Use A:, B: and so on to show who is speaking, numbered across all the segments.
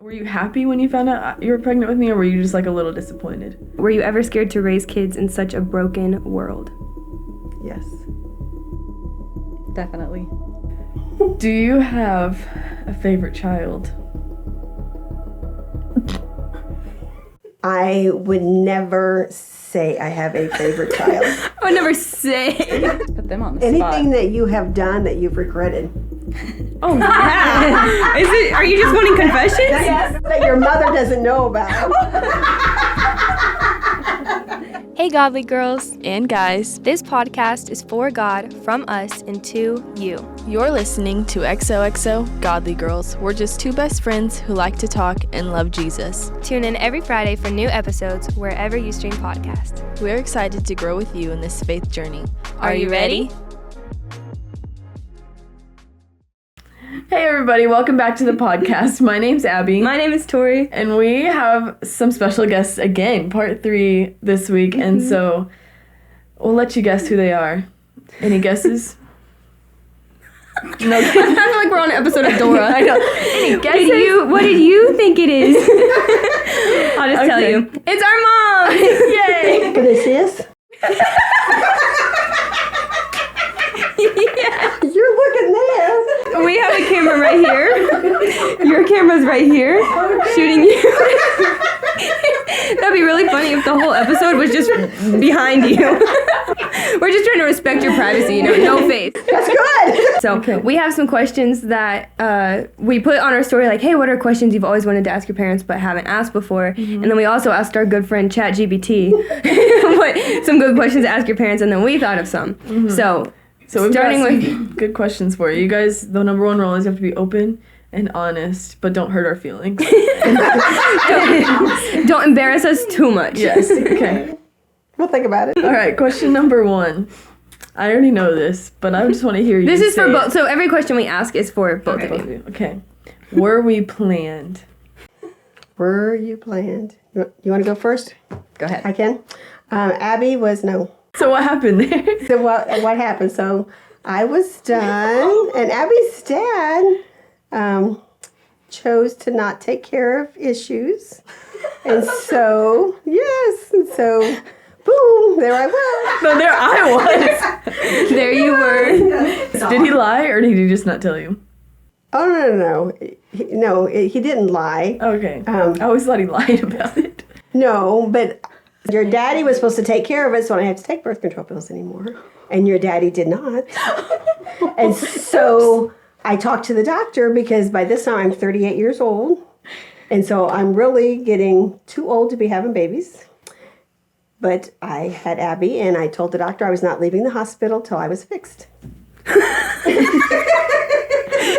A: Were you happy when you found out you were pregnant with me, or were you just like a little disappointed?
B: Were you ever scared to raise kids in such a broken world?
C: Yes.
D: Definitely.
A: Do you have a favorite child?
C: I would never say I have a favorite child.
B: I would never say.
D: Put them on the
C: Anything
D: spot.
C: that you have done that you've regretted.
B: Oh, yeah. Are you just wanting confessions?
C: Yes. That your mother doesn't know about.
B: Hey, godly girls and guys. This podcast is for God, from us, and to you.
E: You're listening to XOXO Godly Girls. We're just two best friends who like to talk and love Jesus.
B: Tune in every Friday for new episodes wherever you stream podcasts.
E: We're excited to grow with you in this faith journey. Are you ready?
A: Hey everybody, welcome back to the podcast. My name's Abby.
B: My name is Tori.
A: And we have some special guests again, part 3 this week. And so we'll let you guess who they are. Any guesses? No.
B: I feel like we're on an episode of Dora.
A: I know. Any guesses?
B: What did you think it is? I'll just tell you. It's our mom!
A: Yay!
C: This is?
B: Yeah.
C: You're looking there.
B: We have a camera right here. Your camera's right here, shooting you. That'd be really funny if the whole episode was just behind you. We're just trying to respect your privacy, no face.
C: That's good.
B: So we have some questions that we put on our story, like, hey, what are questions you've always wanted to ask your parents but haven't asked before? And then we also asked our good friend ChatGPT some good questions to ask your parents, and then we thought of some.
A: So we've
B: Starting
A: got
B: with
A: some good questions for you. You guys, the number one rule is you have to be open and honest, but don't hurt our feelings.
B: don't embarrass us too much.
A: Yes, okay.
C: We'll think about it.
A: All right, question number 1. I already know this, but I just want to hear you
B: This is for
A: say
B: both.
A: it.
B: So every question we ask is for both
A: Okay,
B: of you.
A: Okay. Were we planned?
C: Were you planned? You want to go first?
D: Go ahead.
C: I can. Abby was no.
A: So what happened there?
C: So what happened? So I was done, and Abby's dad chose to not take care of issues, and so boom, there I was.
A: No, there I was.
B: There you were.
A: Did he lie, or did he just not tell you?
C: Oh no, he didn't lie.
A: Okay. I always thought he lied about it.
C: No, but your daddy was supposed to take care of it, so I don't have to take birth control pills anymore. And your daddy did not. And so I talked to the doctor because by this time I'm 38 years old. And so I'm really getting too old to be having babies. But I had Abby, and I told the doctor I was not leaving the hospital till I was fixed.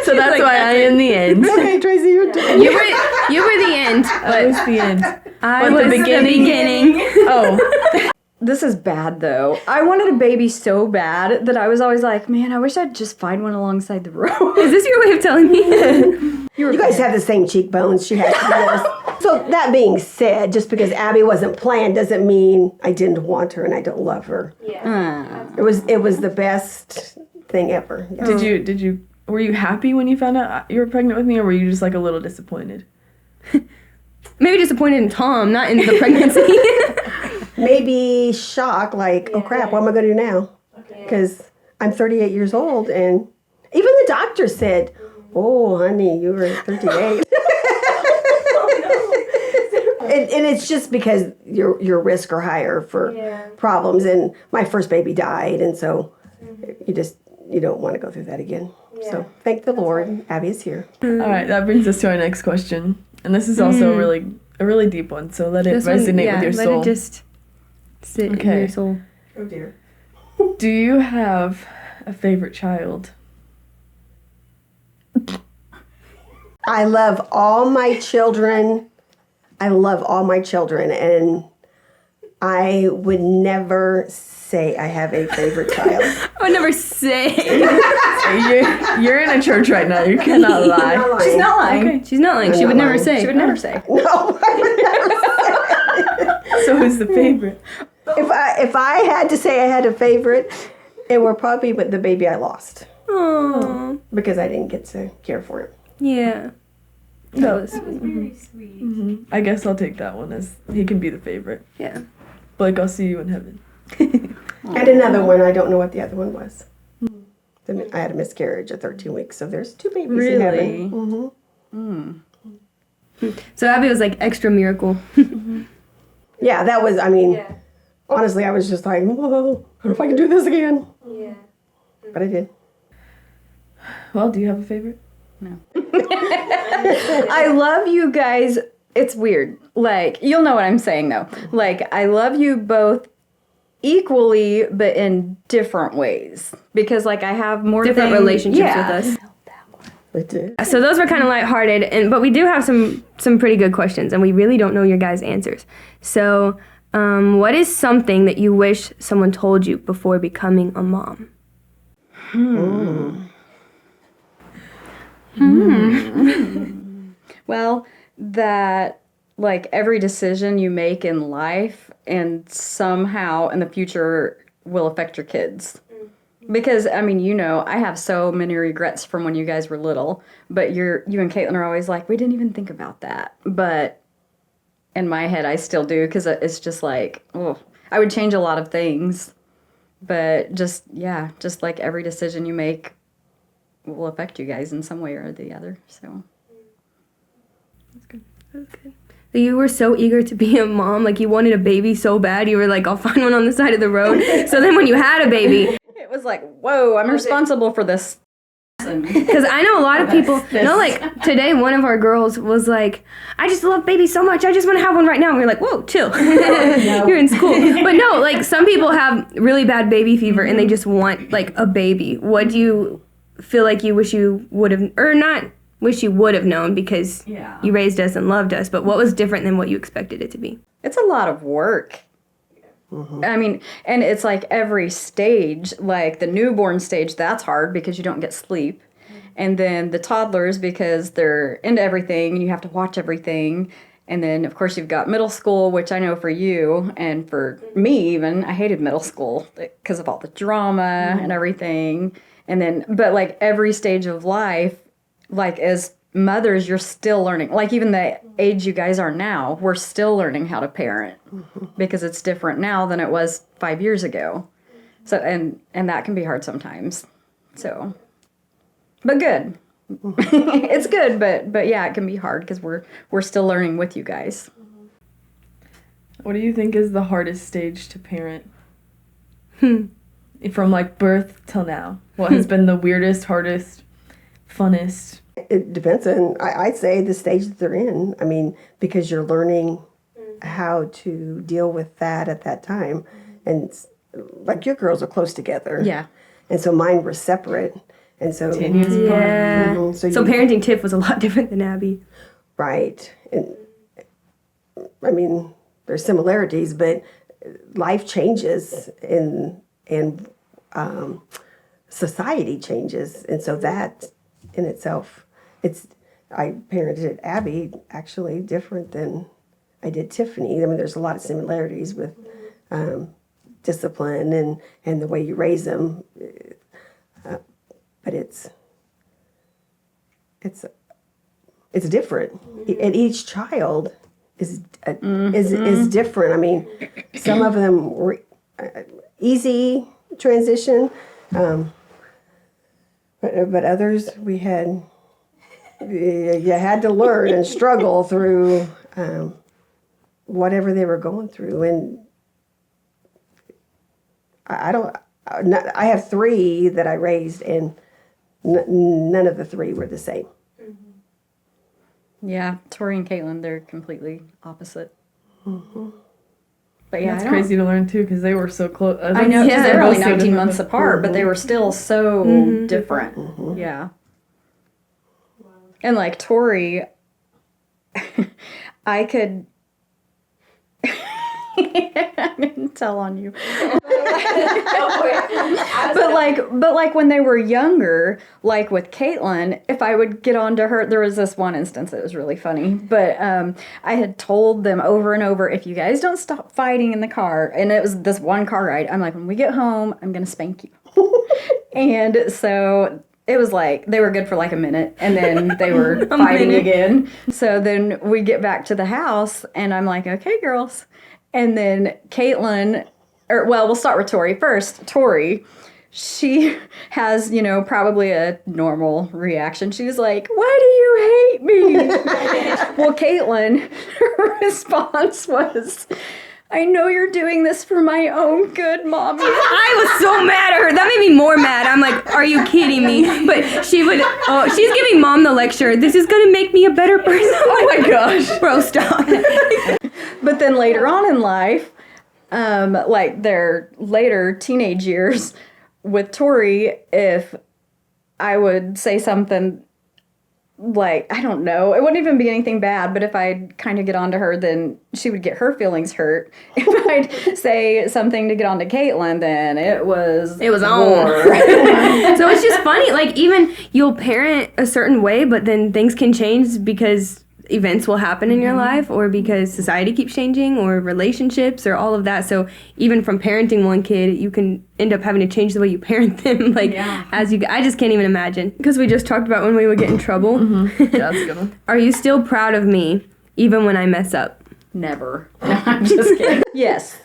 A: So that's why I am the end.
C: Okay, Tracy, you're done.
B: You were the end.
A: I was the end.
B: I
A: But
B: was the beginning.
A: Oh.
D: This is bad, though. I wanted a baby so bad that I was always like, man, I wish I'd just find one alongside the road.
B: Is this your way of telling me?
C: You guys have the same cheekbones. She has yours. So that being said, just because Abby wasn't planned doesn't mean I didn't want her and I don't love her.
B: Yeah.
C: It was the best thing ever. Yeah.
A: Did you were you happy when you found out you were pregnant with me, or were you just like a little disappointed?
B: Maybe disappointed in Tom, not in the pregnancy.
C: Maybe shock, like, oh crap, what am I going to do now? Because I'm 38 years old, and even the doctor said, oh honey, you were 38. And it's just because your risks are higher for problems. And my first baby died, and so you don't want to go through that again. So thank the Lord, Abby is here.
A: All right, that brings us to our next question, and this is also a really deep one. So let it resonate with your soul.
B: Let it just sit in your soul.
C: Oh dear.
A: Do you have a favorite child?
C: I love all my children. And I would never say I have a favorite child.
B: I would never say.
A: You're in a church right now. You cannot lie.
D: She's not lying.
A: Okay.
B: She's not lying. She would never say.
D: She would never say.
C: No, I would never say.
A: So who's the favorite?
C: If I had to say I had a favorite, it would probably be the baby I lost.
B: Aww.
C: Because I didn't get to care for it.
B: Yeah.
A: No.
B: was sweet.
A: I guess I'll take that one as he can be the favorite.
B: Yeah.
A: Blake, I'll see you in heaven.
C: And another one, I don't know what the other one was. I had a miscarriage at 13 weeks, so there's 2 babies in heaven.
B: So Abby was like extra miracle.
C: Yeah, that was, honestly, I was just like, whoa, I don't know if I can do this again. Yeah. But I did.
A: Well, do you have a favorite?
D: I love you guys. It's weird. Like, you'll know what I'm saying, though. Like, I love you both equally, but in different ways. Because, like, I have more
B: Different relationships with us.
C: It did.
B: So those were kind of lighthearted, but we do have some pretty good questions, and we really don't know your guys' answers. So, what is something that you wish someone told you before becoming a mom?
D: Well, that, like, every decision you make in life and somehow in the future will affect your kids. Because, I mean, I have so many regrets from when you guys were little, but you and Caitlyn are always like, we didn't even think about that. But in my head, I still do, because it's just like, I would change a lot of things. But just like every decision you make will affect you guys in some way or the other, so.
B: That's good. So you were so eager to be a mom, like you wanted a baby so bad, you were like, I'll find one on the side of the road. So then when you had a baby,
D: It was like, whoa, I'm responsible for this.
B: because I know a lot of people, like today one of our girls was like, I just love babies so much, I just want to have one right now. And we were like, whoa, chill. You're in school. But no, like some people have really bad baby fever and they just want like a baby. What do you feel like you wish you would have, or not wish you would have known because you raised us and loved us, but what was different than what you expected it to be?
D: It's a lot of work. I mean, and it's like every stage, like the newborn stage, that's hard because you don't get sleep. And then the toddlers, because they're into everything and you have to watch everything. And then, of course, you've got middle school, which I know for you and for me even, I hated middle school because of all the drama and everything. And then, but like every stage of life, like as mothers, you're still learning. Like even the age you guys are now, we're still learning how to parent because it's different now than it was 5 years ago. So and that can be hard sometimes. So, but good. It's good, but yeah, it can be hard because we're still learning with you guys.
A: What do you think is the hardest stage to parent? From like birth till now. What has been the weirdest, hardest, funnest?
C: It depends on, I'd say, the stage that they're in. I mean, because you're learning how to deal with that at that time. And like your girls are close together.
D: Yeah.
C: And so mine were separate. And so,
A: 10 years apart.
B: Yeah. So parenting Tiff was a lot different than Abby.
C: right. And I mean, there's similarities, but life changes and society changes. And so that in itself, I parented Abby actually different than I did Tiffany. I mean, there's a lot of similarities with discipline and the way you raise them, but it's different. And each child is different. I mean, some of them were easy transition, but others you had to learn and struggle through whatever they were going through. And I have 3 that I raised, and none of the 3 were the same.
D: Yeah, Tori and Caitlyn, they're completely opposite. But yeah,
A: That's crazy to learn too because they were so close.
D: I know, because they were
A: they're
D: only
A: both so
D: 19
A: different.
D: months apart, but they were still so different. Yeah. And like Tori, I could. I'm gonna tell on you. but like when they were younger, like with Caitlyn, if I would get on to her, there was this one instance that was really funny. But I had told them over and over, if you guys don't stop fighting in the car, and it was this one car ride, I'm like, when we get home, I'm gonna spank you. And so it was like they were good for like a minute and then they were fighting again. So then we get back to the house and I'm like, okay, girls. And then Caitlyn, we'll start with Tori first. Tori, she has, probably a normal reaction. She's like, why do you hate me? Well, Caitlyn, her response was, I know you're doing this for my own good, Mommy.
B: I was so mad at her. That made me more mad. I'm like, are you kidding me? But she's giving Mom the lecture. This is going to make me a better person.
A: Oh my gosh.
B: Bro, stop.
D: But then later on in life, like their later teenage years with Tori, if I would say something like, I don't know, it wouldn't even be anything bad, but if I'd kind of get onto her, then she would get her feelings hurt. If I'd say something to get onto Caitlyn, then it was
B: on. So it's just funny, like even you'll parent a certain way, but then things can change because events will happen in your life or because society keeps changing or relationships or all of that. So even from parenting one kid, you can end up having to change the way you parent them. I just can't even imagine. Because we just talked about when we would get in trouble.
A: Yeah, that's a good one.
B: Are you still proud of me even when I mess up?
D: Never. No, I'm just kidding. Yes.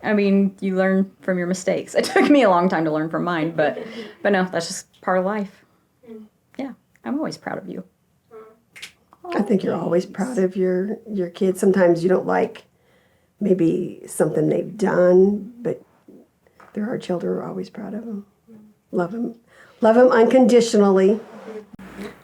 D: I mean, you learn from your mistakes. It took me a long time to learn from mine, but no, that's just part of life. Yeah, I'm always proud of you.
C: I think you're always proud of your kids. Sometimes you don't like maybe something they've done, but they're our children. We're always proud of them. Love them unconditionally.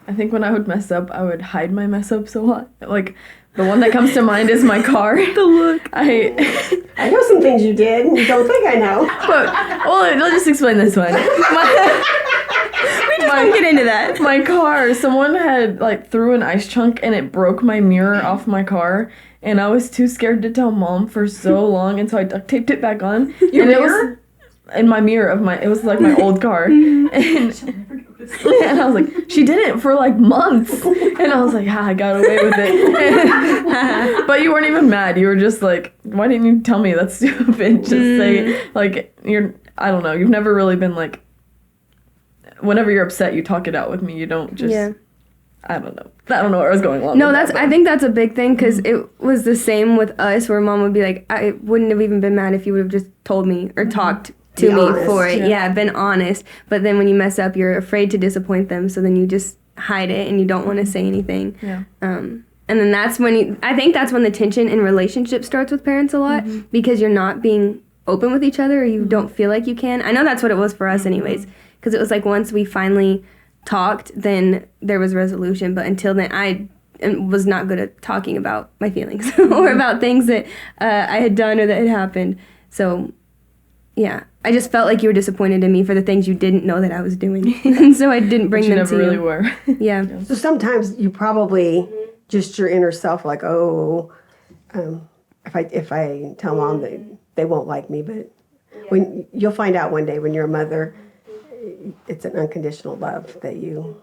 A: I think when I would mess up, I would hide my mess up so lot. Like, the one that comes to mind is my car. The look. I
C: know some things you did, and you don't think I know.
A: But, I'll just explain this one.
B: We just won't get into that.
A: My car, someone had, threw an ice chunk, and it broke my mirror off my car. And I was too scared to tell Mom for so long, and so I duct taped it back on.
D: Your
A: and
D: mirror?
A: It was in my mirror of it was like my old car. And I was like, she did it for months. And I was like, I got away with it. But you weren't even mad. You were just like, why didn't you tell me? That's stupid. Just say, I don't know. You've never really been whenever you're upset, you talk it out with me. You don't just, I don't know. I don't know where I was going along with that,
B: I think that's a big thing because it was the same with us where Mom would be like, I wouldn't have even been mad if you would have just told me or talked to me
C: honest.
B: For it. Yeah, been honest. But then when you mess up, you're afraid to disappoint them, so then you just hide it and you don't want to say anything.
A: Yeah.
B: And then that's when I think that's when the tension in relationships starts with parents a lot because you're not being open with each other or you don't feel like you can. I know that's what it was for us anyways because it was once we finally talked, then there was resolution. But until then, I was not good at talking about my feelings or about things that I had done or that had happened. So, yeah, I just felt like you were disappointed in me for the things you didn't know that I was doing. And so I didn't bring them to you.
A: You never really were.
B: Yeah.
C: So sometimes you probably just your inner self if I tell Mom that they won't like me, but when you'll find out one day when you're a mother, it's an unconditional love that you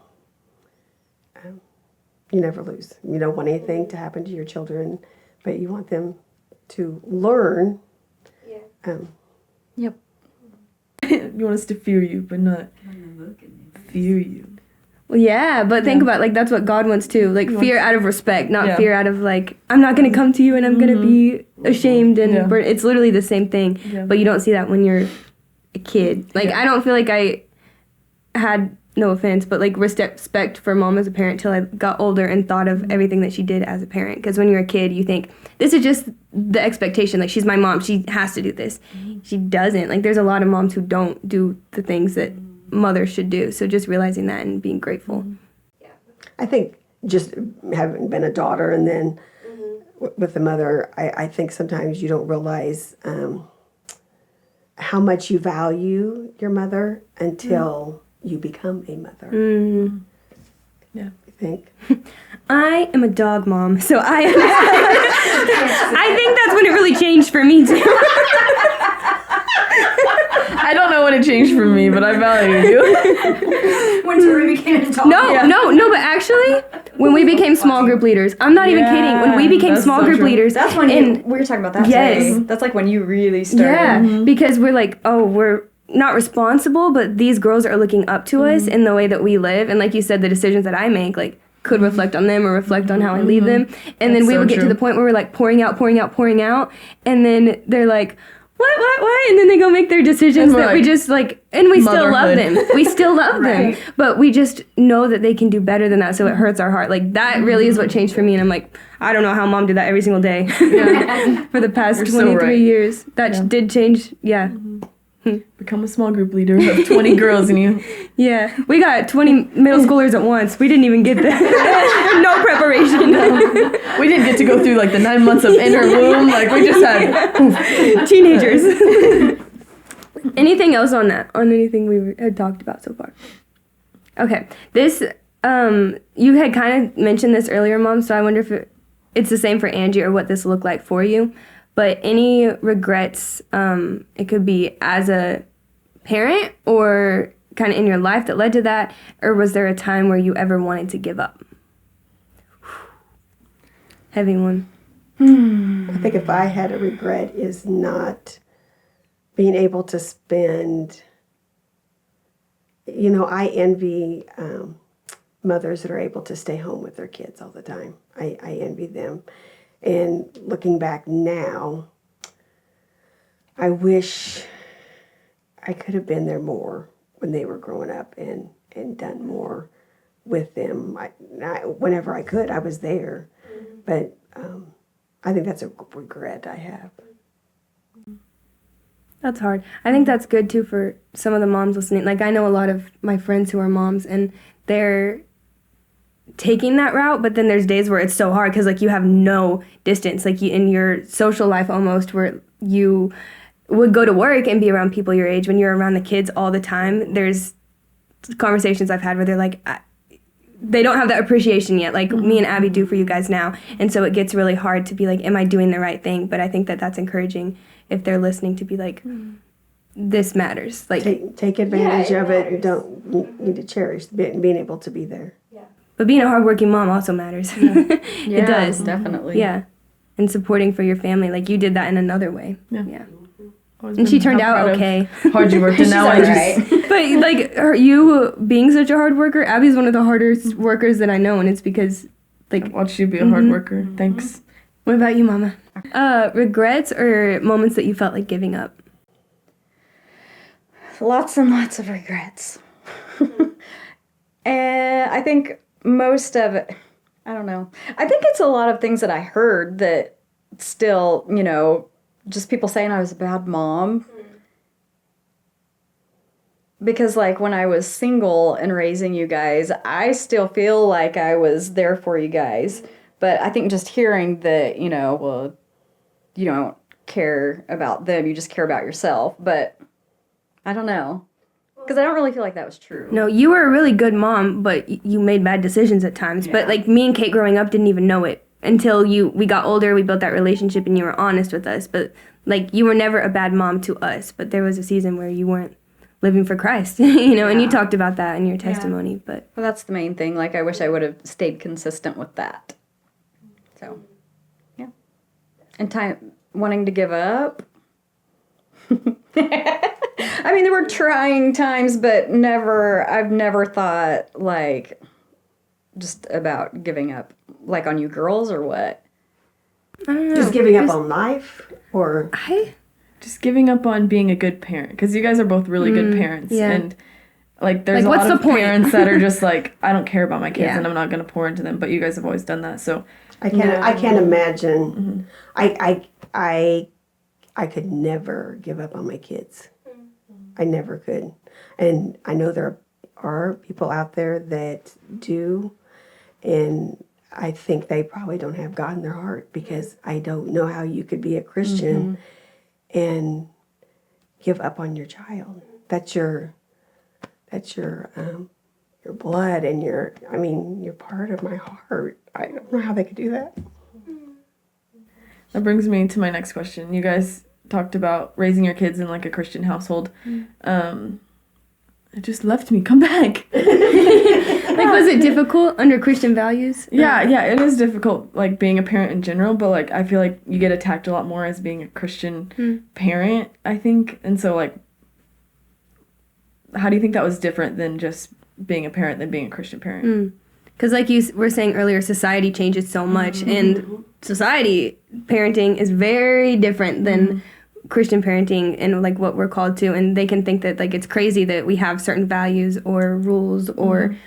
C: never lose. You don't want anything to happen to your children, but you want them to learn.
D: Yep.
A: You want us to fear you, but not fear you.
B: Well, yeah, but think about that's what God wants too. Fear out of respect, not fear out of I'm not going to come to you and I'm going to be ashamed and it's literally the same thing. Yeah. But you don't see that when you're a kid. I don't feel like I had, no offense, but respect for Mom as a parent till I got older and thought of everything that she did as a parent. Because when you're a kid, you think, this is just the expectation. She's my mom. She has to do this. She doesn't. There's a lot of moms who don't do the things that mothers should do. So just realizing that and being grateful.
C: I think just having been a daughter and then with the mother, I think sometimes you don't realize how much you value your mother until you become a mother.
A: Yeah.
C: You think?
B: I am a dog mom, so I think that's when it really changed for me too.
A: I don't know when it changed for me, but I value you.
D: When Tori became a dog.
B: No, but actually, when we became small group leaders, I'm not even kidding. When we became small group leaders,
D: that's when we were talking about that today. That's when you really started.
B: Yeah, because we're not responsible, but these girls are looking up to us in the way that we live. And like you said, the decisions that I make, like, could reflect on them or reflect on how I lead them. And then we would get to the point where we're like pouring out. And then they're like, what? And then they go make their decisions that we just like, and we still love them. We still love them. But we just know that they can do better than that. So it hurts our heart. Like that really is what changed for me. And I'm like, I don't know how mom did that every single day for the past 23 years. That did change. Yeah.
A: Become a small group leader of 20 girls and you.
B: Yeah. We got 20 middle schoolers at once. We didn't even get that. No preparation. No.
A: We didn't get to go through like the 9 months of inner womb. Like we just had
B: teenagers. Anything else on that? On anything we had talked about so far? Okay. This, you had kind of mentioned this earlier, Mom, so I wonder if it's the same for Angie or what this looked like for you. But any regrets, it could be as a parent or kind of in your life that led to that, or was there a time where you ever wanted to give up? Heavy one.
C: I think if I had a regret is not being able to spend, I envy mothers that are able to stay home with their kids all the time. I envy them. And looking back now, I wish I could have been there more when they were growing up and done more with them. Whenever I could, I was there. But I think that's a regret I have.
B: That's hard. I think that's good, too, for some of the moms listening. Like, I know a lot of my friends who are moms, and they're taking that route, but then there's days where it's so hard because, like, you have no distance. Like, in your social life almost, where you would go to work and be around people your age. When you're around the kids all the time, there's conversations I've had where they're like, they don't have that appreciation yet, like me and Abby do for you guys now. And so it gets really hard to be like, am I doing the right thing? But I think that that's encouraging if they're listening to be like, this matters. Like,
C: take advantage of it. You don't need to cherish being able to be there.
B: But being a hardworking mom also matters. It does.
D: Definitely.
B: Yeah. And supporting for your family. Like, you did that in another way.
A: Yeah.
B: And she turned out okay.
A: Hard you worked, and now I just.
B: But, like, you being such a hard worker, Abby's one of the hardest workers that I know, and it's because, like.
A: I watched you be a hard worker. Thanks.
B: What about you, Mama? Regrets or moments that you felt like giving up?
D: Lots and lots of regrets. And I think most of it, I don't know. I think it's a lot of things that I heard that still, just people saying I was a bad mom. Because, like, when I was single and raising you guys, I still feel like I was there for you guys. But I think just hearing that, well, you don't care about them, you just care about yourself. But I don't know. Because I don't really feel like that was true.
B: No, you were a really good mom, but you made bad decisions at times. Yeah. But, like, me and Kate growing up didn't even know it until we got older, we built that relationship, and you were honest with us. But, like, you were never a bad mom to us. But there was a season where you weren't living for Christ, and you talked about that in your testimony. Yeah. But
D: well, that's the main thing. Like, I wish I would have stayed consistent with that. So, yeah. And wanting to give up. I mean, there were trying times, but I've never thought, like, just about giving up, like, on you girls or what?
B: I don't know.
C: Just giving up on life, or
A: just giving up on being a good parent, because you guys are both really good parents, and like there's a lot of parents that are just like, I don't care about my kids and I'm not going to pour into them, but you guys have always done that. So
C: I can't imagine. I could never give up on my kids. I never could. And I know there are people out there that do, and I think they probably don't have God in their heart, because I don't know how you could be a Christian and give up on your child. That's your blood, and you're part of my heart. I don't know how they could do that.
A: That brings me to my next question. You guys talked about raising your kids in like a Christian household. It just left me. Come back.
B: Like, was it difficult under Christian values?
A: Yeah, it is difficult, like, being a parent in general, but, like, I feel like you get attacked a lot more as being a Christian parent, I think. And so, like, how do you think that was different than just being a parent than being a Christian parent?
B: Because like you were saying earlier, society changes so much, and society parenting is very different than Christian parenting and like what we're called to, and they can think that like it's crazy that we have certain values or rules or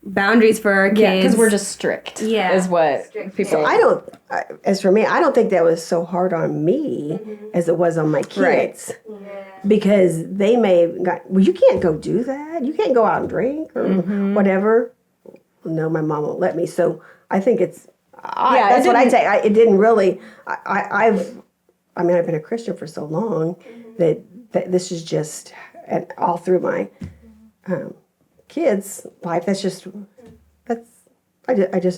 B: boundaries for our kids.
D: Yeah, because we're just strict. Yeah, is what people.
C: So as for me, I don't think that was so hard on me as it was on my kids, because they may have got, well, you can't go do that. You can't go out and drink or whatever. No, my mom won't let me. So I think it's that's what I say. It didn't really. I've been a Christian for so long that this is just, and all through my kids' life. I just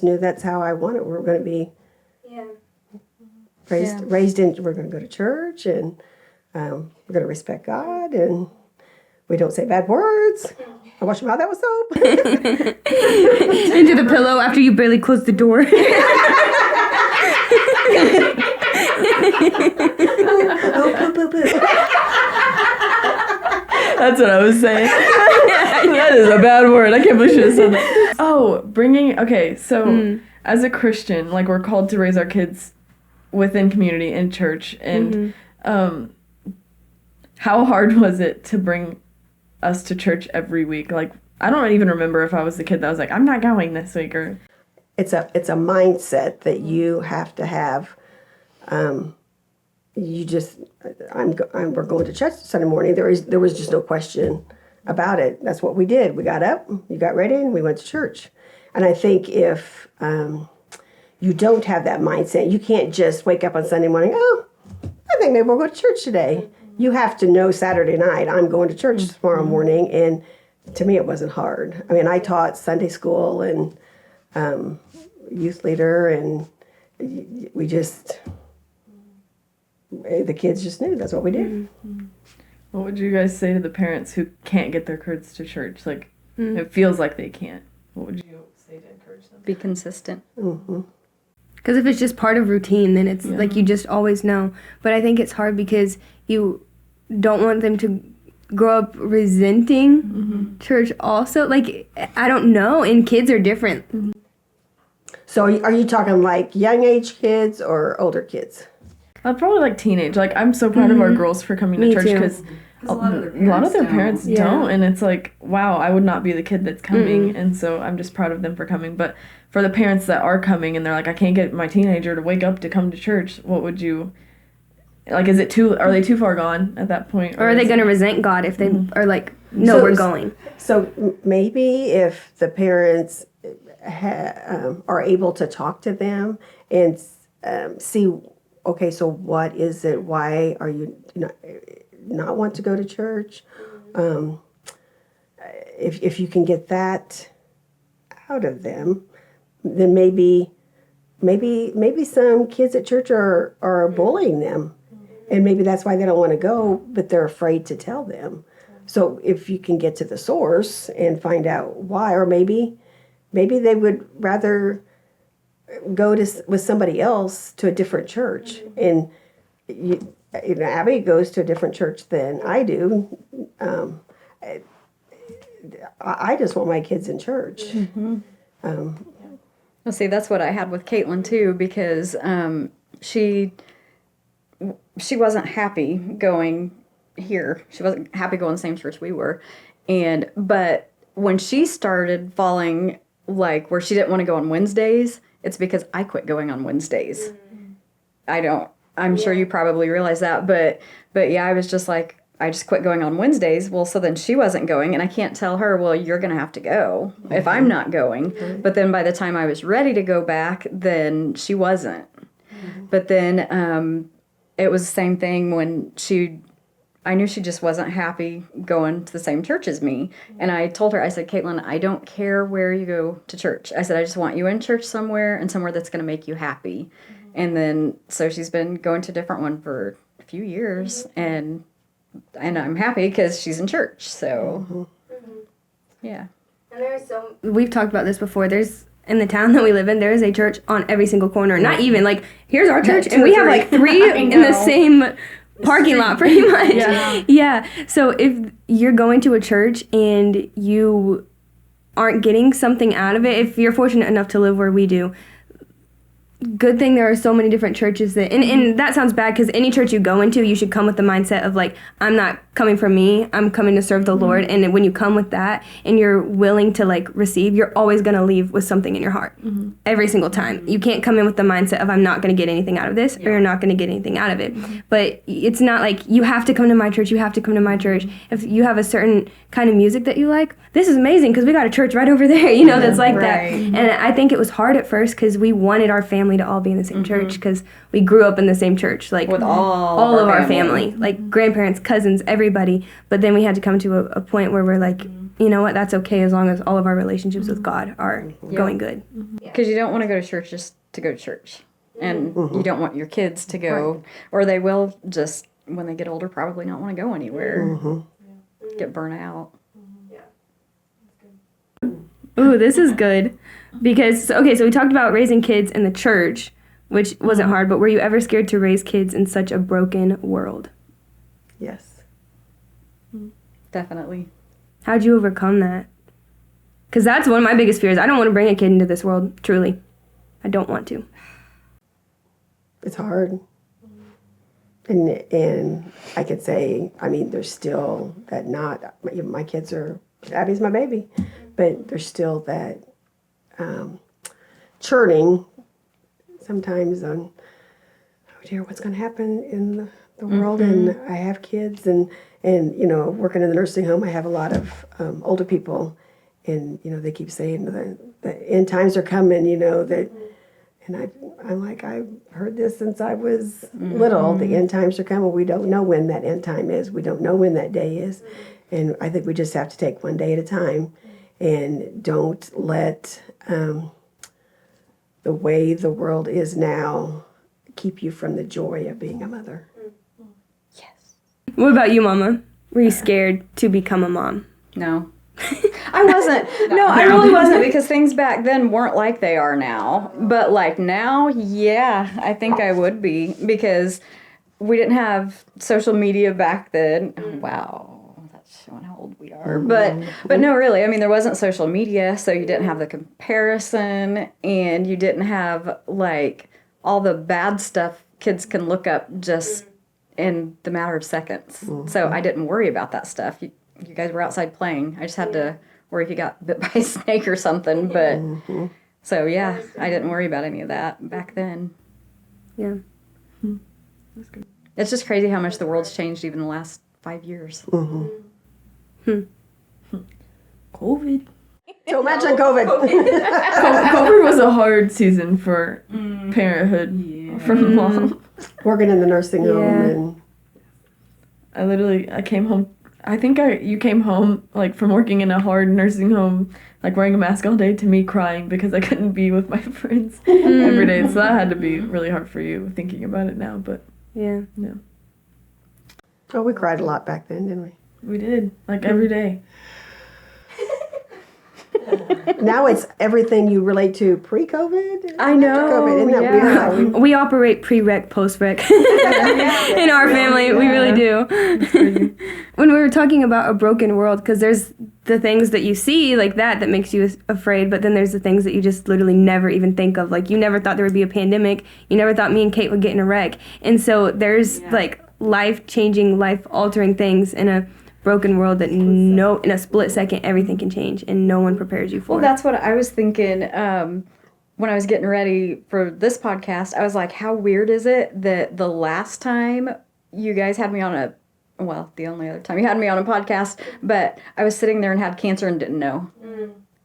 C: knew that's how I wanted. We're going to be raised in. We're going to go to church, and we're going to respect God, and we don't say bad words. I wash my mouth out with soap.
B: Into the pillow after you barely closed the door.
A: That's what I was saying. That is a bad word. I can't believe she just said that. So as a Christian, like, we're called to raise our kids within community in church, and how hard was it to bring us to church every week? Like, I don't even remember if I was the kid that was like, I'm not going this week, or
C: it's a mindset that you have to have. We're going to church Sunday morning. There was just no question about it. That's what we did. We got up, you got ready, and we went to church. And I think if you don't have that mindset, you can't just wake up on Sunday morning, oh, I think maybe we'll go to church today. You have to know Saturday night, I'm going to church tomorrow morning. And to me, it wasn't hard. I mean, I taught Sunday school and youth leader, and we just, the kids just knew that's what we did.
A: What would you guys say to the parents who can't get their kids to church? Like, it feels like they can't. What would you say to encourage them?
D: Be consistent.
B: Because if it's just part of routine, then it's like you just always know. But I think it's hard because you don't want them to grow up resenting church also. Like, I don't know, and kids are different.
C: So are you talking like young age kids or older kids?
A: Probably like teenage. Like, I'm so proud of our girls for coming to church, because a lot of their parents don't, and it's like, wow, I would not be the kid that's coming, and so I'm just proud of them for coming. But for the parents that are coming and they're like, I can't get my teenager to wake up to come to church, what would you, like, are they too far gone at that point?
B: Or are they going to resent God if they are like, no, we're going?
C: So maybe if the parents are able to talk to them and see, okay, so what is it? Why are you not want to go to church? If you can get that out of them, then maybe some kids at church are bullying them, and maybe that's why they don't want to go, but they're afraid to tell them. So if you can get to the source and find out why, or maybe they would rather go with somebody else to a different church. And Abby goes to a different church than I do. I just want my kids in church.
D: Well, see, that's what I had with Caitlyn too, because she wasn't happy going here. She wasn't happy going to the same church we were, but when she started falling, like, where she didn't want to go on Wednesdays, it's because I quit going on Wednesdays. I'm sure you probably realize that, but yeah, I was just like, I just quit going on Wednesdays. Well, so then she wasn't going, and I can't tell her, well, you're going to have to go if I'm not going. But then by the time I was ready to go back, then she wasn't. But then it was the same thing when I knew she just wasn't happy going to the same church as me. And I told her, I said, Caitlyn, I don't care where you go to church. I said, I just want you in church somewhere, and somewhere that's going to make you happy. And then, so she's been going to a different one for a few years, and I'm happy because she's in church. So, yeah.
B: And we've talked about this before. In the town that we live in, there is a church on every single corner. Not even, like, here's our church, and we have, like, 3 in the same parking lot, pretty much.
A: Yeah.
B: Yeah. So if you're going to a church and you aren't getting something out of it, if you're fortunate enough to live where we do, good thing there are so many different churches that, and that sounds bad because any church you go into, you should come with the mindset of like, I'm not coming for me, I'm coming to serve the Lord. And when you come with that and you're willing to like receive, you're always going to leave with something in your heart every single time. You can't come in with the mindset of I'm not going to get anything out of this or you're not going to get anything out of it. But it's not like you have to come to my church, you have to come to my church. If you have a certain kind of music that you like, this is amazing because we got a church right over there, that's like that. And I think it was hard at first because we wanted our family to all be in the same church because we grew up in the same church, like
D: With
B: all of our family, like grandparents, cousins, everybody. But then we had to come to a point where we're like, you know what, that's okay as long as all of our relationships with God are going good.
D: Because you don't want to go to church just to go to church. And you don't want your kids to go, or they will just, when they get older, probably not want to go anywhere. Get burnt out.
B: Ooh, this is good. Because, okay, so we talked about raising kids in the church, which wasn't hard, but were you ever scared to raise kids in such a broken world?
C: Yes.
D: Definitely.
B: How'd you overcome that? Because that's one of my biggest fears. I don't want to bring a kid into this world, truly. I don't want to.
C: It's hard. And I could say, I mean, there's still that my kids are, Abby's my baby, but there's still that churning sometimes on, oh dear, what's going to happen in the world? And I have kids and working in the nursing home, I have a lot of older people, and they keep saying the end times are coming, that, and I'm like, I've heard this since I was little. The end times are coming. We don't know when that end time is. We don't know when that day is, and I think we just have to take one day at a time, and don't let the way the world is now keep you from the joy of being a mother.
B: What about you, Mama? Were you scared to become a mom?
D: No. I wasn't. No, I really wasn't, because things back then weren't like they are now. But like now, yeah, I think I would be, because we didn't have social media back then. Wow, that's showing how old we are. But no, really, I mean, there wasn't social media, so you didn't have the comparison, and you didn't have like all the bad stuff kids can look up just in the matter of seconds. So I didn't worry about that stuff. You guys were outside playing. I just had to worry if you got bit by a snake or something. But so yeah, I didn't worry about any of that back then.
B: Yeah.
A: That's good.
D: It's just crazy how much the world's changed even in the last 5 years.
A: COVID.
C: So imagine COVID.
A: COVID was a hard season for parenthood for mom.
C: Working in the nursing home, and
A: I came home. I think you came home like from working in a hard nursing home, like wearing a mask all day, to me crying because I couldn't be with my friends every day. So that had to be really hard for you, thinking about it now. But
B: Yeah.
C: oh, we cried a lot back then, didn't we?
A: We did, like every day.
C: Now it's everything you relate to pre-COVID.
B: I know.
C: After COVID. Isn't that weird? How
B: We operate pre-rec, post-rec in our family. We really do. When we were talking about a broken world, because there's the things that you see like that makes you afraid, but then there's the things that you just literally never even think of. Like, you never thought there would be a pandemic. You never thought me and Kate would get in a wreck. And so there's like life-changing, life-altering things in a broken world that in a split second everything can change, and no one prepares you for.
D: Well, that's what I was thinking when I was getting ready for this podcast. I was like, how weird is it that the last time you guys had me on the only other time you had me on a podcast, but I was sitting there and had cancer and didn't know.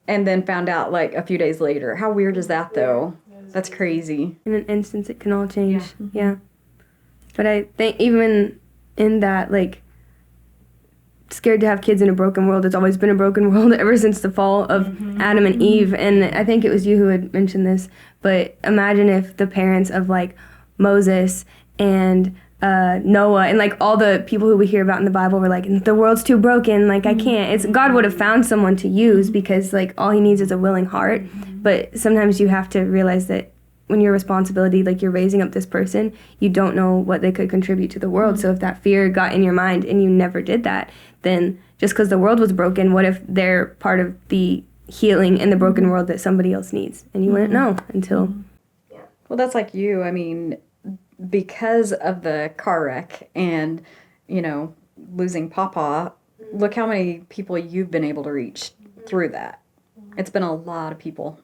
D: And then found out like a few days later. How weird is that, though? That's crazy.
B: In an instance, it can all change. Yeah. But I think even in that, like, scared to have kids in a broken world. It's always been a broken world ever since the fall of Adam and Eve. And I think it was you who had mentioned this, but imagine if the parents of like Moses and Noah and like all the people who we hear about in the Bible were like, the world's too broken, like I can't. God would have found someone to use, because like all he needs is a willing heart. But sometimes you have to realize that when your responsibility, like you're raising up this person, you don't know what they could contribute to the world. So if that fear got in your mind and you never did that, then just because the world was broken, what if they're part of the healing in the broken world that somebody else needs? And you wouldn't know until...
D: Well, that's like you. I mean, because of the car wreck and, losing Papa, look how many people you've been able to reach through that. It's been a lot of people.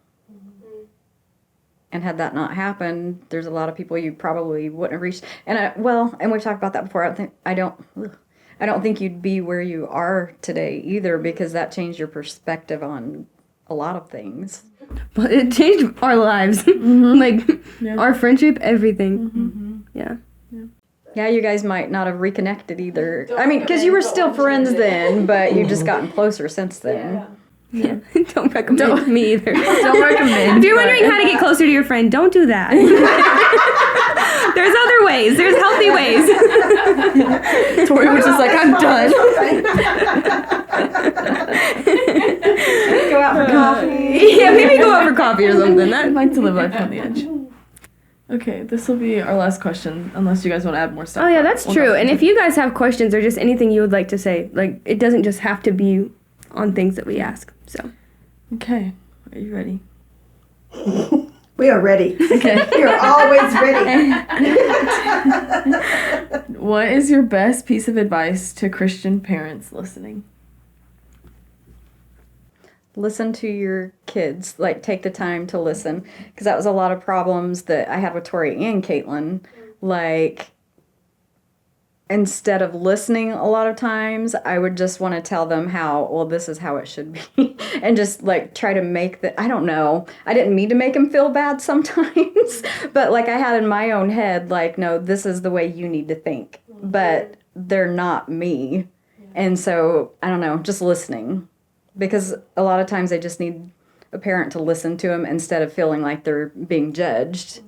D: And had that not happened, there's a lot of people you probably wouldn't have reached. And and we've talked about that before. I don't think you'd be where you are today either, because that changed your perspective on a lot of things.
B: But it changed our lives. Our friendship, everything.
D: Yeah, you guys might not have reconnected either. I mean, because you were still friends then, but you've just gotten closer since then.
B: Yeah. Don't recommend me either.
A: Don't recommend.
B: If you're wondering how to get closer to your friend, don't do that. There's other ways. There's healthy ways.
A: Tori was just like, I'm done.
D: Go out for coffee.
B: Yeah, maybe go out for coffee or something.
A: I'd like to live life on the edge. Okay, this will be our last question, unless you guys want to add more stuff.
B: Oh, yeah, that's true. And if you guys have questions or just anything you would like to say, it doesn't just have to be on things that we ask. So.
A: Okay, are you ready?
C: We are ready.
A: Okay.
C: You're always ready.
A: What is your best piece of advice to Christian parents listening?
D: Listen to your kids. Take the time to listen. Because that was a lot of problems that I had with Tori and Caitlyn. Instead of listening a lot of times, I would just want to tell them this is how it should be. And just, try to make I don't know. I didn't mean to make them feel bad sometimes. But, I had in my own head, no, this is the way you need to think. But they're not me. And so, I don't know, just listening. Because a lot of times they just need a parent to listen to them instead of feeling like they're being judged.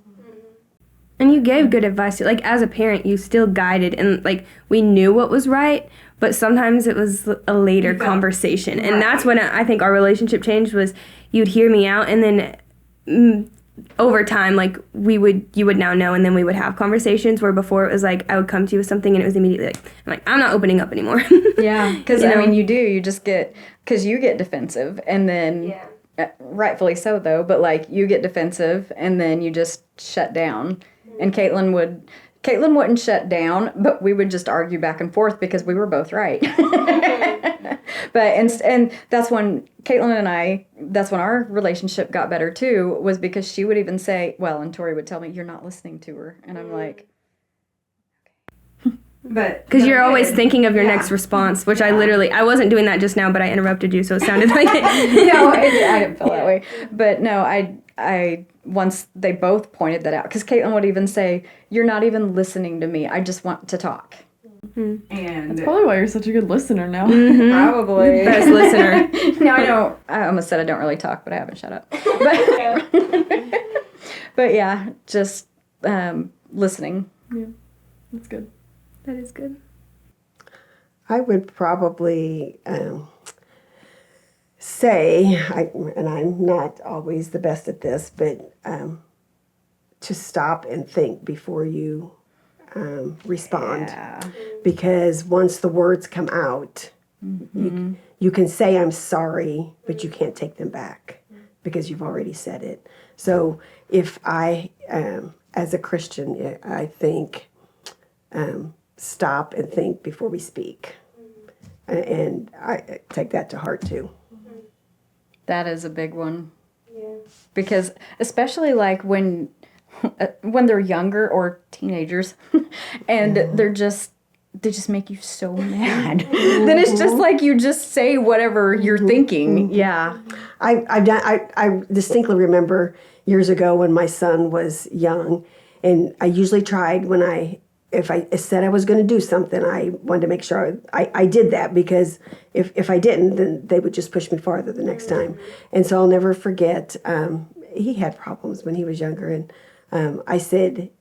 B: And you gave good advice. As a parent, you still guided, and we knew what was right, but sometimes it was a later conversation. Right. And that's when I think our relationship changed, was you'd hear me out, and then over time, you would now know, and then we would have conversations where before it was I would come to you with something and it was immediately I'm not opening up anymore.
D: Yeah, because you do, you just because you get defensive, and then rightfully so though, but you get defensive and then you just shut down. And Caitlyn wouldn't shut down, but we would just argue back and forth because we were both right. And that's when Caitlyn and that's when our relationship got better too, was because she would even say, and Tori would tell me, you're not listening to her. And I'm like,
B: but because you're always thinking of your next response, which I wasn't doing that just now, but I interrupted you, so it sounded like it.
D: No, I didn't feel that way. But no, I once they both pointed that out, because Caitlyn would even say, you're not even listening to me. I just want to talk.
B: Mm-hmm.
A: And that's probably why you're such a good listener now.
B: Mm-hmm.
D: Probably.
B: Best listener.
D: No, I don't. I almost said I don't really talk, but I haven't shut up. But yeah, just listening.
A: Yeah, that's good.
B: That is good.
C: I would probably say, and I'm not always the best at this, but to stop and think before you respond. Yeah. Because once the words come out, you can say, I'm sorry, but you can't take them back because you've already said it. So if I, as a Christian, I think, stop and think before we speak. And I take that to heart too.
D: That is a big one. Yeah. Because especially when they're younger or teenagers and they just make you so mad. Then it's just you just say whatever you're thinking. Yeah.
C: I distinctly remember years ago when my son was young, and I usually tried if I said I was going to do something, I wanted to make sure I did that, because if I didn't, then they would just push me farther the next time. And so I'll never forget, he had problems when he was younger, and I said,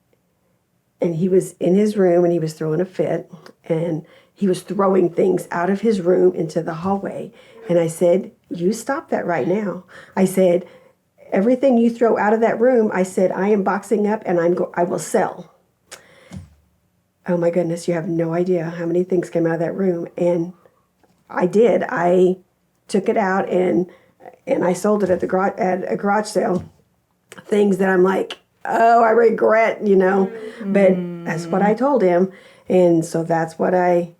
C: and he was in his room and he was throwing a fit, and he was throwing things out of his room into the hallway. And I said, you stop that right now. I said, everything you throw out of that room, I said, I am boxing up and I will sell. Oh my goodness, you have no idea how many things came out of that room. And I did. I took it out and I sold it at a garage sale. Things that I'm like, oh, I regret, But that's what I told him. And so that's what I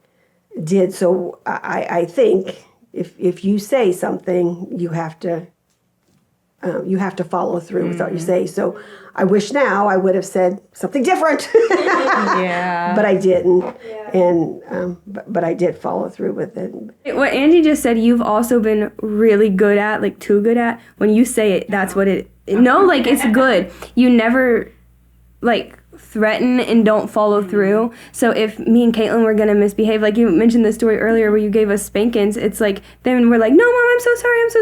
C: did. So I think if you say something, you have to follow through with what you say. So I wish now I would have said something different.
D: Yeah.
C: But I didn't. And but I did follow through with it.
B: What Angie just said, you've also been really good at, like too good at. When you say it, that's what it. No, like it's good. You never, like, threaten and don't follow through. So if me and Caitlyn were gonna misbehave, like you mentioned the story earlier where you gave us spankings, it's like then we're like, no, Mom, I'm so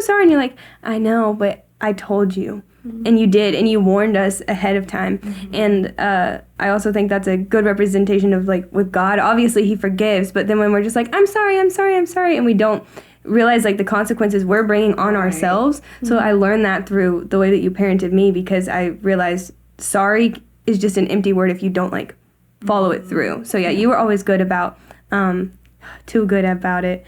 B: sorry, and you're like, I know, but I told you. And you did, and you warned us ahead of time. And I also think that's a good representation of, like, with God. Obviously, he forgives, but then when we're just like, I'm sorry, and we don't realize, like, the consequences we're bringing on ourselves. So I learned that through the way that you parented me, because I realized sorry is just an empty word if you don't, like, follow it through. So, yeah, you were always good about, too good about it.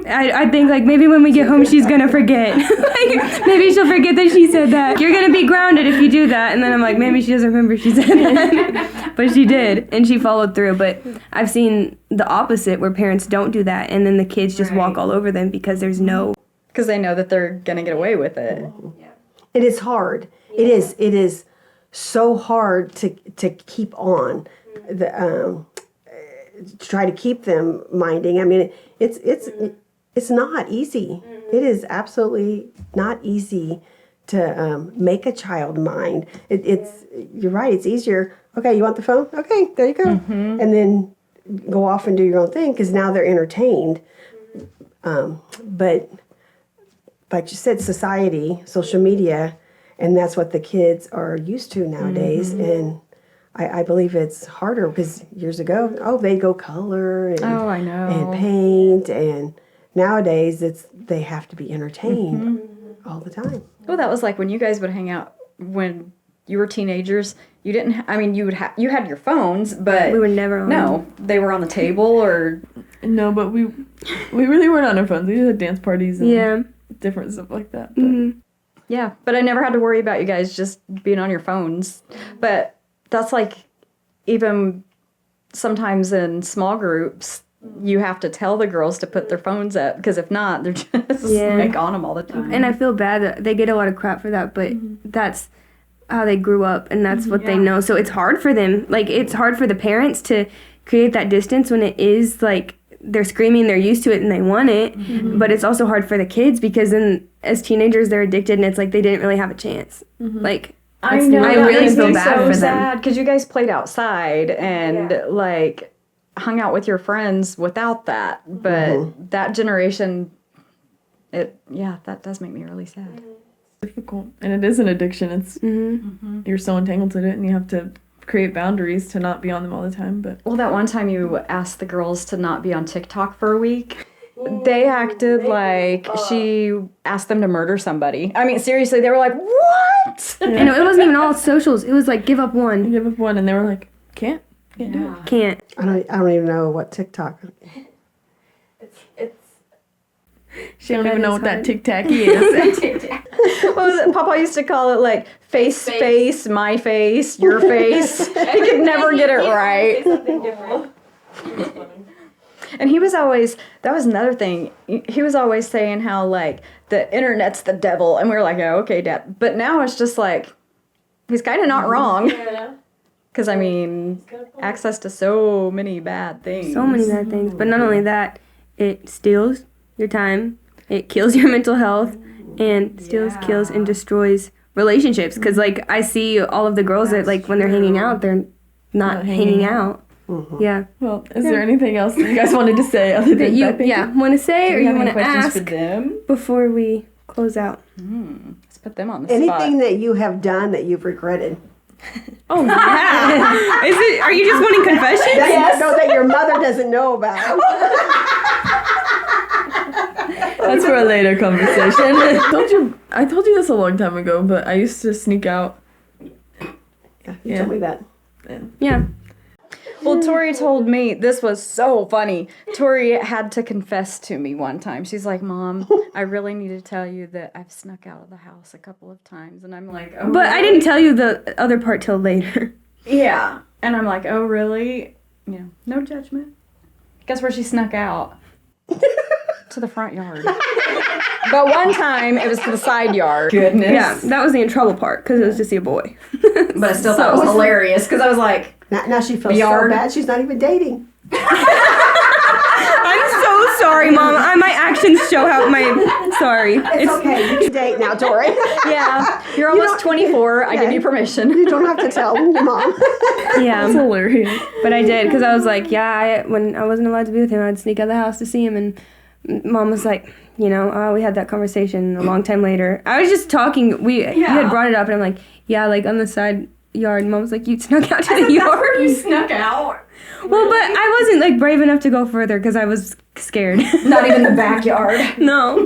B: I think, like, maybe when we get home, she's going to forget. Like, maybe she'll forget that she said that. You're going to be grounded if you do that. And then I'm like, maybe she doesn't remember she said that. But she did, and she followed through. But I've seen the opposite, where parents don't do that, and then the kids just walk all over them because there's no...
D: Because they know that they're going to get away with it.
C: It is hard. It is so hard to keep on, to try to keep them minding. I mean, it's not easy. It is absolutely not easy to make a child mind. You're right. It's easier. Okay, you want the phone? Okay, there you go. And then go off and do your own thing because now they're entertained. But like you said, society, social media, and that's what the kids are used to nowadays. And I believe it's harder because years ago, they'd go color and,
D: I know.
C: and paint, and nowadays they have to be entertained all the time.
D: Well, that was like when you guys would hang out when you were teenagers. You didn't. I mean, you had your phones, but
B: We were never on.
D: No, they were on the table or.
A: No, but we really weren't on our phones. We had dance parties and different stuff like that. But.
D: Yeah, but I never had to worry about you guys just being on your phones. But that's like, even sometimes in small groups, you have to tell the girls to put their phones up, because if not, they're just like on them all the time.
B: And I feel bad that they get a lot of crap for that, but that's how they grew up, and that's what they know. So it's hard for them. Like, it's hard for the parents to create that distance when it is like they're screaming, they're used to it, and they want it. But it's also hard for the kids, because then as teenagers they're addicted, and it's like they didn't really have a chance. Like,
D: I know.
B: I really feel bad for them.
D: Because you guys played outside and like hung out with your friends without that. But that generation, that does make me really sad.
A: Difficult, and it is an addiction. It's you're so entangled in it, and you have to create boundaries to not be on them all the time. But
D: Well, that one time you asked the girls to not be on TikTok for a week. They acted like she asked them to murder somebody. I mean, seriously, they were like, what?
B: And it wasn't even all socials. It was like, give up one.
A: give up one, and they were like, can't do it.
B: Can't.
C: I don't even know what TikTok.
A: She don't even know what that Tic Tac is.
D: What was it? Papa used to call it like face, my face, your face. He could never get it right. And he was always, that was another thing, he was always saying how, like, the internet's the devil. And we were like, oh, okay, Dad. But now it's just like, he's kind of not wrong. Because, I mean, access to so many bad things.
B: So many bad things. But not only that, it steals your time, it kills your mental health, and steals, kills, and destroys relationships. Because, like, I see all of the girls that, like, when they're hanging out, they're not hanging out. Yeah.
A: Well, is there anything else that you guys wanted to say other than
B: That you
A: that?
B: want to say, or you want to
D: questions
B: ask
D: for them?
B: before we close out?
D: Let's put them on the spot.
C: Anything that you have done that you've regretted.
B: Oh, yeah. Is it? Are you just wanting confessions?
C: No, that your mother doesn't know about.
A: That's for a later conversation. I told you this a long time ago, but I used to sneak out.
C: You told me that.
B: Yeah.
D: Well, Tori told me, this was so funny. Tori had to confess to me one time. She's like, Mom, I really need to tell you that I've snuck out of the house a couple of times. And I'm like, oh,
B: But I didn't tell you the other part till later.
D: Yeah. And I'm like, oh, really? You know, no judgment. Guess where she snuck out? To the front yard. But one time, it was to the side yard. Goodness.
B: Yeah, that was the in trouble part, because it was to see a boy.
D: But I still thought it was hilarious, because I was like,
C: Now she feels
D: Yard.
C: so bad. She's not even dating.
B: I'm so sorry, Mom. My actions show how sorry.
C: It's okay. You can date now, Tori.
D: yeah, you're almost 24. I give you permission.
C: You don't have to tell your mom.
B: Yeah,
A: That's hilarious.
B: but I did, because I was like, when I wasn't allowed to be with him, I'd sneak out of the house to see him, and Mom was like, we had that conversation a long time later. I was just talking, you had brought it up, and I'm like, like on the side yard, and Mom was like, you snuck out to the yard.
D: You snuck out.
B: Well, but I wasn't like brave enough to go further because I was scared.
D: Not even the backyard.
B: No.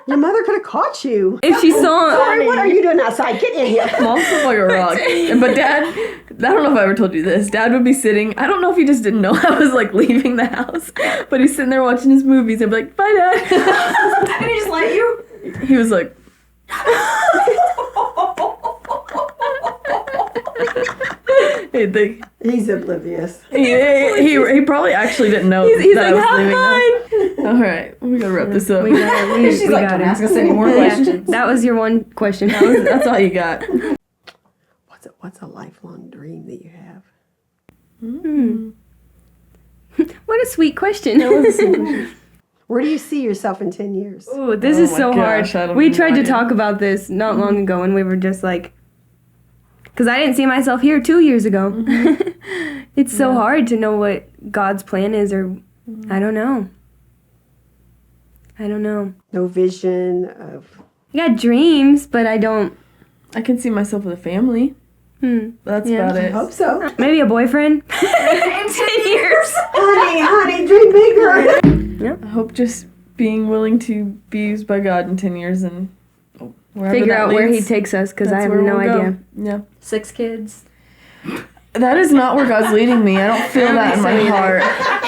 C: Your mother could have caught you.
B: If she saw
C: Tori, what are you doing outside? Get in here.
A: Mom's like a rock. But Dad, I don't know if I ever told you this. Dad would be sitting, I don't know if he just didn't know I was like leaving the house, but he's sitting there watching his movies and be like, bye, Dad.
D: Did he just let you?
A: He was like,
C: He's oblivious.
A: he probably actually didn't know
B: he's
A: that
B: like,
A: I was leaving.
B: have
A: All right, we gotta wrap this up.
D: She's like, don't ask us any more questions.
B: That was your one question.
A: That's all you got.
C: What's a lifelong dream that you have?
B: What a sweet question.
C: Where do you see yourself in 10 years?
B: Ooh, this is
A: my
B: so
A: gosh, I
B: hard.
A: don't
B: We
A: know
B: tried to
A: idea.
B: talk about this not long ago, and we were just like, because I didn't see myself here 2 years ago. It's so hard to know what God's plan is, or I don't know.
C: No vision of...
B: I got dreams, but I don't.
A: I can see myself with a family. That's about
C: I
A: it.
C: hope so.
B: Maybe a boyfriend.
D: In 10 years.
C: Honey, dream bigger.
A: I hope just being willing to be used by God in 10 years and wherever
B: Figure
A: that
B: out where He
A: leads,
B: takes us, because I
A: that's
B: have
A: where
B: no
A: we'll go.
B: idea.
A: Yeah.
D: 6 kids.
A: That is not where God's leading me. I don't feel that in my heart.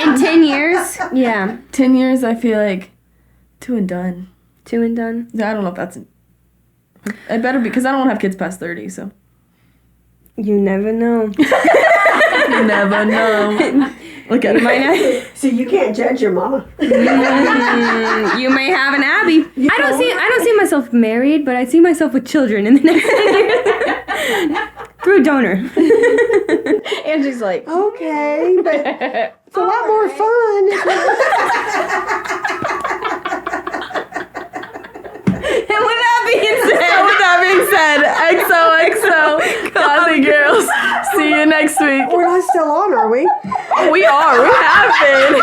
B: In 10 years? Yeah.
A: 10 years, I feel like 2 and done.
B: 2 and done.
A: Yeah, I don't know if that's... It better be, because I don't want to have kids past 30, so...
B: You never know.
A: You never know. Look at it.
C: So you can't judge your mama.
B: You may have an Abby. I don't see myself married, but I see myself with children in the next 10 years. Through a donor.
D: And she's like,
C: Okay, but it's a lot more fun.
B: And with that
A: being said, XOXO, Godly Girls. See you next week.
C: We're not still on, are we?
A: We are. We have been.